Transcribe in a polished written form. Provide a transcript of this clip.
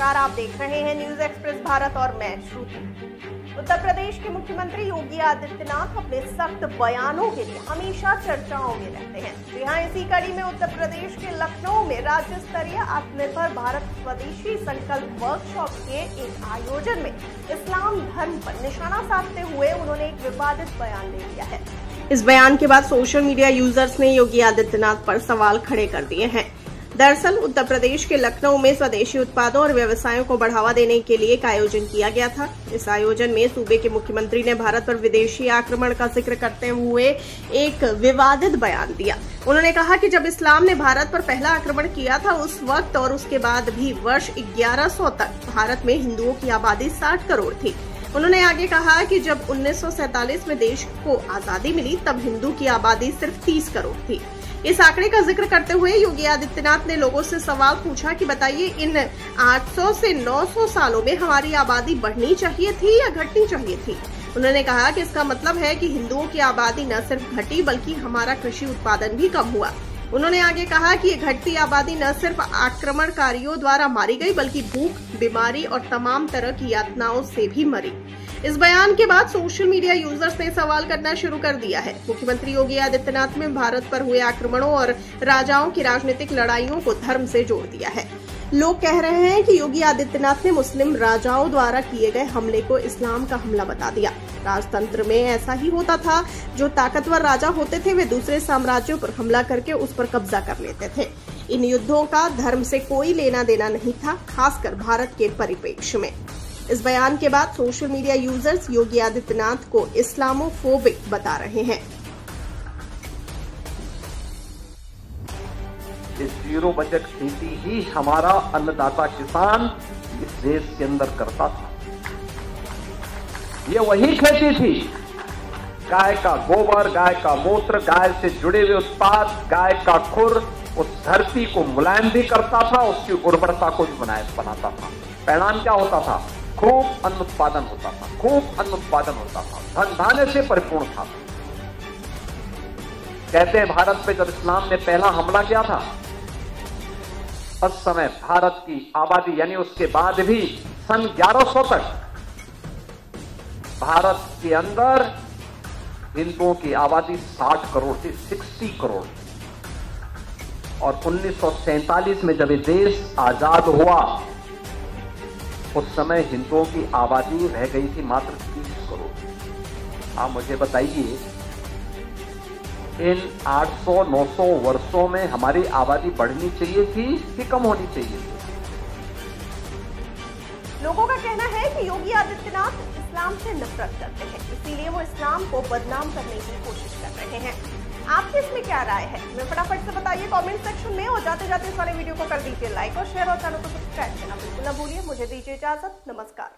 नमस्कार, आप देख रहे हैं न्यूज एक्सप्रेस भारत और मैं श्रुति। उत्तर प्रदेश के मुख्यमंत्री योगी आदित्यनाथ अपने सख्त बयानों के लिए हमेशा चर्चाओं में रहते हैं। जी हां, इसी कड़ी में उत्तर प्रदेश के लखनऊ में राज्य स्तरीय आत्मनिर्भर भारत स्वदेशी संकल्प वर्कशॉप के एक आयोजन में इस्लाम धर्म पर निशाना साधते हुए उन्होंने एक विवादित बयान दे दिया है। इस बयान के बाद सोशल मीडिया यूजर्स ने योगी आदित्यनाथ पर सवाल खड़े कर दिए हैं। दरअसल उत्तर प्रदेश के लखनऊ में स्वदेशी उत्पादों और व्यवसायों को बढ़ावा देने के लिए एक आयोजन किया गया था। इस आयोजन में सूबे के मुख्यमंत्री ने भारत पर विदेशी आक्रमण का जिक्र करते हुए एक विवादित बयान दिया। उन्होंने कहा कि जब इस्लाम ने भारत पर पहला आक्रमण किया था उस वक्त और उसके बाद भी वर्ष 1100 तक भारत में हिंदुओं की आबादी 60 करोड़ थी। उन्होंने आगे कहा कि जब 1947 में देश को आजादी मिली तब हिंदू की आबादी सिर्फ 30 करोड़ थी। इस आंकड़े का जिक्र करते हुए योगी आदित्यनाथ ने लोगों से सवाल पूछा कि बताइए, इन 800 से 900 सालों में हमारी आबादी बढ़नी चाहिए थी या घटनी चाहिए थी। उन्होंने कहा कि इसका मतलब है कि हिंदुओं की आबादी न सिर्फ घटी बल्कि हमारा कृषि उत्पादन भी कम हुआ। उन्होंने आगे कहा कि ये घटती आबादी न सिर्फ आक्रमणकारियों द्वारा मारी गई बल्कि भूख, बीमारी और तमाम तरह की यातनाओं से भी मरी। इस बयान के बाद सोशल मीडिया यूजर्स ने सवाल करना शुरू कर दिया है। मुख्यमंत्री योगी आदित्यनाथ ने भारत पर हुए आक्रमणों और राजाओं की राजनीतिक लड़ाइयों को धर्म से जोड़ दिया है। लोग कह रहे हैं कि योगी आदित्यनाथ ने मुस्लिम राजाओं द्वारा किए गए हमले को इस्लाम का हमला बता दिया। राजतंत्र में ऐसा ही होता था, जो ताकतवर राजा होते थे वे दूसरे साम्राज्यों पर हमला करके उस पर कब्जा कर लेते थे। इन युद्धों का धर्म से कोई लेना देना नहीं था, खासकर भारत के परिप्रेक्ष्य में। इस बयान के बाद social media users Yogi Adityanath को इस्लामोफोबिक बता रहे हैं। इस जीरो बजट खेती ही हमारा अन्नदाता किसान इस देश के अंदर करता था। ये वही खेती थी, गाय का गोबर, गाय का मूत्र, गाय से जुड़े हुए उत्पाद, गाय का खुर उस धरती को मुलायम भी करता था, उसकी उर्वरता को भी बनाता था। परिणाम क्या होता था? खूब अन्न उत्पादन होता था, खूब अन्न उत्पादन होता था, धन धान्य से परिपूर्ण था। कहते हैं भारत पे जब इस्लाम ने पहला हमला किया था उस समय भारत की आबादी यानी उसके बाद भी सन 1100 तक भारत के अंदर हिंदुओं की आबादी 60 करोड़ थी, 60 करोड़। और 1947 में जब ये देश आजाद हुआ उस समय हिंदुओं की आबादी रह गई थी मात्र 30 करोड़। आप मुझे बताइए, इन 800-900 वर्षों में हमारी आबादी बढ़नी चाहिए थी कि कम होनी चाहिए थी? लोगों का कहना है कि योगी आदित्यनाथ इस्लाम से नफरत करते हैं, इसीलिए वो इस्लाम को बदनाम करने की कोशिश कर रहे हैं। आपकी इसमें क्या राय है? हमें फटाफट से बताइए कमेंट सेक्शन में। और जाते जाते इस वाले वीडियो को कर दीजिए लाइक और शेयर और चैनल को सब्सक्राइब करना बिल्कुल न भूलिए। मुझे दीजिए इजाजत, नमस्कार।